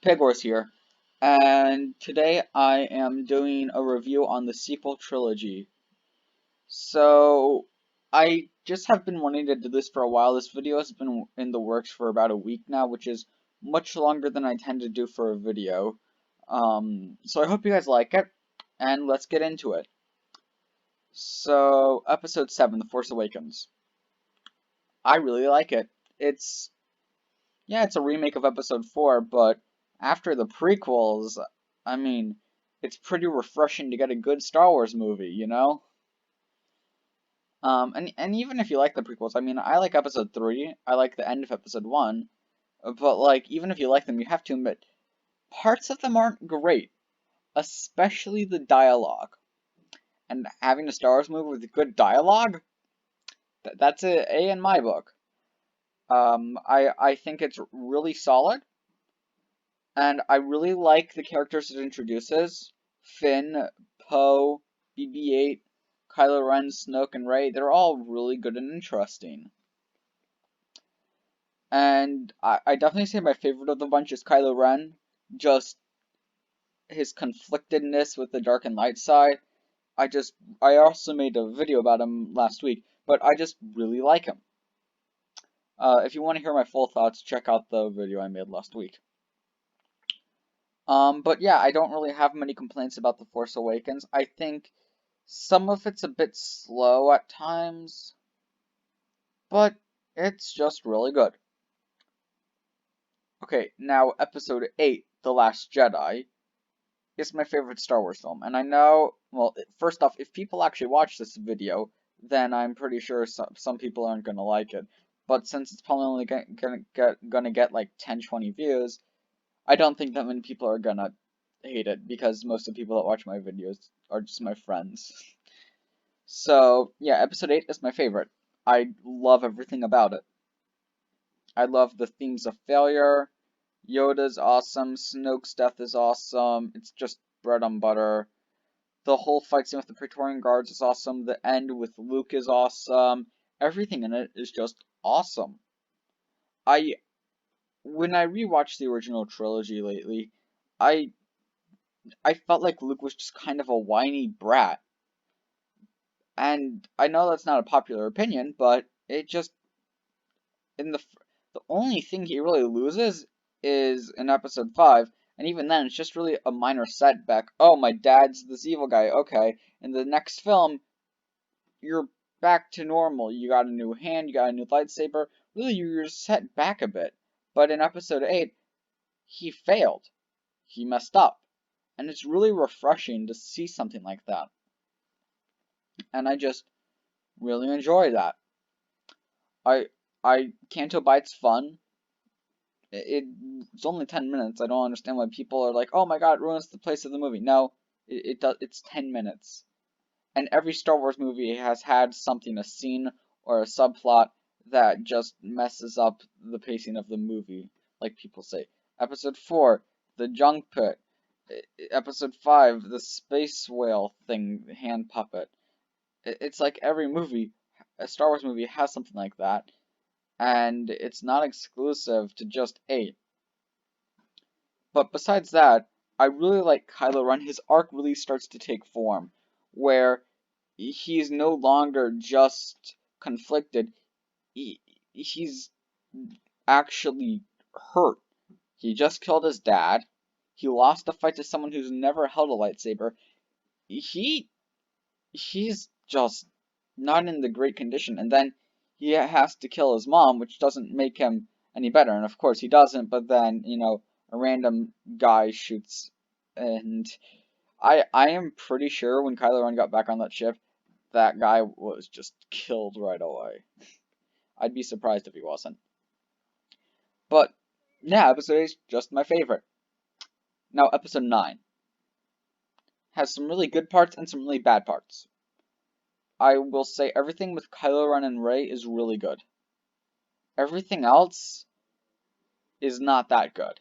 Pegors here, and today I am doing a review on the sequel trilogy. So, I just have been wanting to do this for a while. This video has been in the works for about a week now, which is much longer than I tend to do for a video. So I hope you guys like it, and let's get into it. So, Episode 7, The Force Awakens. I really like it. It's, yeah, it's a remake of Episode 4, but after the prequels, I mean, it's pretty refreshing to get a good Star Wars movie, you know? And even if you like the prequels, I mean, I like Episode 3, I like the end of Episode 1, but, like, even if you like them, you have to admit, parts of them aren't great, especially the dialogue. And having a Star Wars movie with good dialogue, that's A in my book. I think it's really solid. And I really like the characters it introduces. Finn, Poe, BB-8, Kylo Ren, Snoke, and Rey. They're all really good and interesting. And I definitely say my favorite of the bunch is Kylo Ren. Just his conflictedness with the dark and light side. I also made a video about him last week, but I just really like him. If you want to hear my full thoughts, check out the video I made last week. But yeah, I don't really have many complaints about The Force Awakens. I think some of it's a bit slow at times, but it's just really good. Okay, now Episode 8, The Last Jedi, is my favorite Star Wars film. And I know, well, first off, if people actually watch this video, then I'm pretty sure some people aren't gonna like it. But since it's probably only gonna get like 10, 20 views, I don't think that many people are gonna hate it because most of the people that watch my videos are just my friends. So, yeah, Episode 8 is my favorite. I love everything about it. I love the themes of failure. Yoda's awesome. Snoke's death is awesome. It's just bread and butter. The whole fight scene with the Praetorian Guards is awesome. The end with Luke is awesome. Everything in it is just awesome. I When I rewatched the original trilogy lately, I I felt like Luke was just kind of a whiny brat. And I know that's not a popular opinion, but it just in the only thing he really loses is in episode 5, and even then it's just really a minor setback. Oh, my dad's this evil guy. Okay. In the next film, you're back to normal. You got a new hand, you got a new lightsaber. Really, you're set back a bit. But in episode 8, he failed. He messed up. And it's really refreshing to see something like that. And I just really enjoy that. I Canto Bight's fun. It's only 10 minutes. I don't understand why people are like, oh my god, it ruins the place of the movie. No, it does. It's 10 minutes. And every Star Wars movie has had something, a scene or a subplot that just messes up the pacing of the movie, like people say. Episode 4, the junk pit. Episode 5, the space whale thing, hand puppet. It's like every movie, a Star Wars movie has something like that, and it's not exclusive to just 8. But besides that, I really like Kylo Ren. His arc really starts to take form, where he's no longer just conflicted. He's actually hurt. He just killed his dad. He lost a fight to someone who's never held a lightsaber. He he's just not in the great condition. And then he has to kill his mom, which doesn't make him any better. And of course he doesn't, but then, a random guy shoots. And I am pretty sure when Kylo Ren got back on that ship, that guy was just killed right away. I'd be surprised if he wasn't. But yeah, episode 8 is just my favorite. Now, episode 9 has some really good parts and some really bad parts. I will say everything with Kylo Ren and Rey is really good. Everything else is not that good.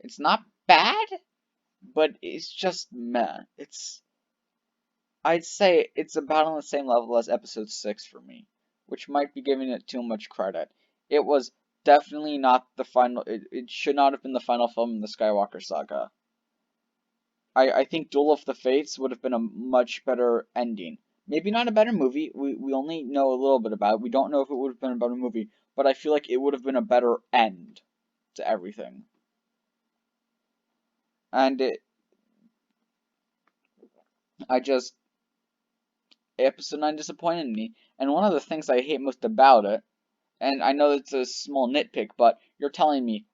It's not bad, but it's just meh. I'd say it's about on the same level as episode 6 for me, which might be giving it too much credit. It was definitely not the final. It should not have been the final film in the Skywalker saga. I think Duel of the Fates would have been a much better ending. Maybe not a better movie. We only know a little bit about it. We don't know if it would have been a better movie, but I feel like it would have been a better end to everything. And I just Episode 9 disappointed me. And one of the things I hate most about it, and I know it's a small nitpick, but you're telling me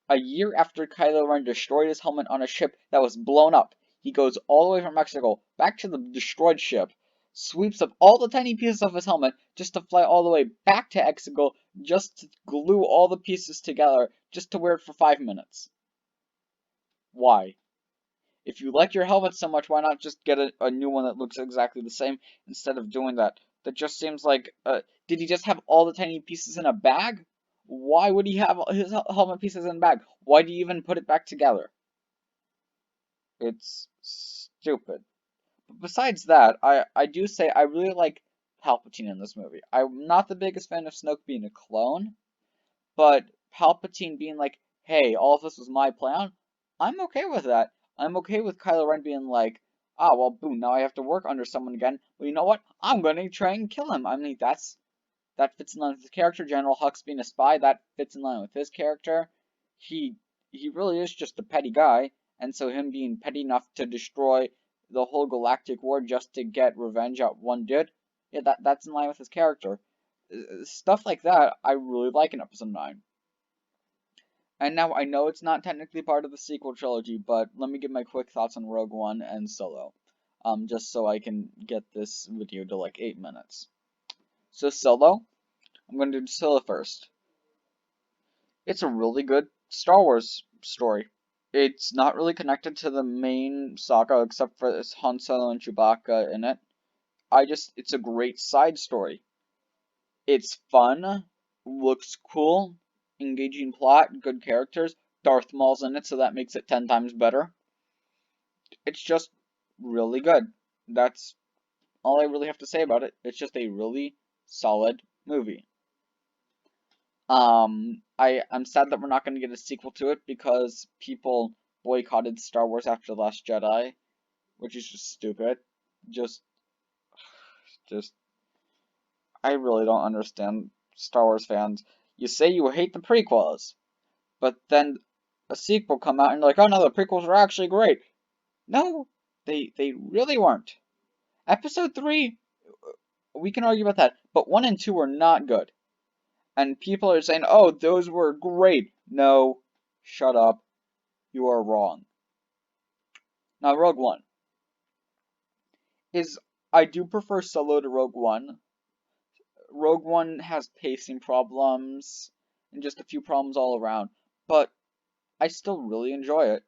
a year after Kylo Ren destroyed his helmet on a ship that was blown up, he goes all the way from Mexico back to the destroyed ship, sweeps up all the tiny pieces of his helmet just to fly all the way back to Exegol, just to glue all the pieces together, just to wear it for 5 minutes. Why? If you like your helmet so much, why not just get a new one that looks exactly the same instead of doing that? That just seems like, did he just have all the tiny pieces in a bag? Why would he have his helmet pieces in a bag? Why do you even put it back together? It's stupid. But besides that, I do say I really like Palpatine in this movie. I'm not the biggest fan of Snoke being a clone, but Palpatine being like, hey, all of this was my plan, I'm okay with that. I'm okay with Kylo Ren being like, ah, well, boom, now I have to work under someone again. Well, you know what? I'm gonna try and kill him. I mean, that fits in line with his character. General Hux being a spy, that fits in line with his character. He he really is just a petty guy, and so him being petty enough to destroy the whole galactic war just to get revenge at one dude, yeah, that's in line with his character. Stuff like that I really like in Episode 9. And now I know it's not technically part of the sequel trilogy, but let me give my quick thoughts on Rogue One and Solo. Just so I can get this video to like 8 minutes. So Solo, I'm going to do Solo first. It's a really good Star Wars story. It's not really connected to the main saga except for this Han Solo and Chewbacca in it. It's a great side story. It's fun, looks cool, engaging plot, good characters. Darth Maul's in it, so that makes it 10 times better. It's just really good. That's all I really have to say about it. It's just a really solid movie. I'm sad that we're not going to get a sequel to it because people boycotted Star Wars after The Last Jedi, which is just stupid. Just, just, I really don't understand Star Wars fans. You say you hate the prequels, but then a sequel come out and you're like, oh no, the prequels are actually great. No, they really weren't. Episode 3, we can argue about that, but 1 and 2 were not good. And people are saying, oh, those were great. No, shut up. You are wrong. Now, Rogue One is. I do prefer Solo to Rogue One. Rogue One has pacing problems and just a few problems all around, but I still really enjoy it.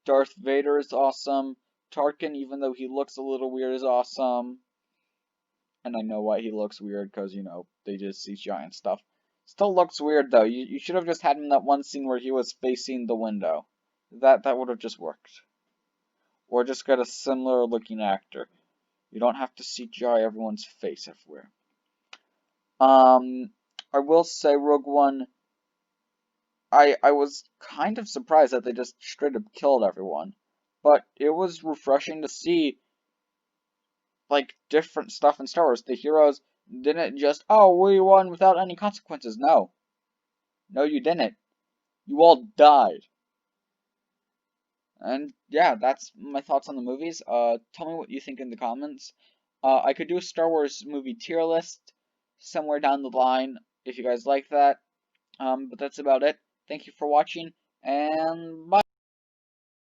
Darth Vader is awesome. Tarkin, even though he looks a little weird, is awesome. And I know why he looks weird, because, you know, they did CGI and stuff. Still looks weird, though. You should have just had him in that one scene where he was facing the window. That would have just worked. Or just get a similar looking actor. You don't have to CGI everyone's face everywhere. I will say Rogue One, I was kind of surprised that they just straight up killed everyone. But it was refreshing to see, like, different stuff in Star Wars. The heroes didn't just, oh, we won without any consequences. No. No, you didn't. You all died. And yeah, that's my thoughts on the movies. Tell me what you think in the comments. I could do a Star Wars movie tier list somewhere down the line if you guys like that. But that's about it. Thank you for watching, and bye.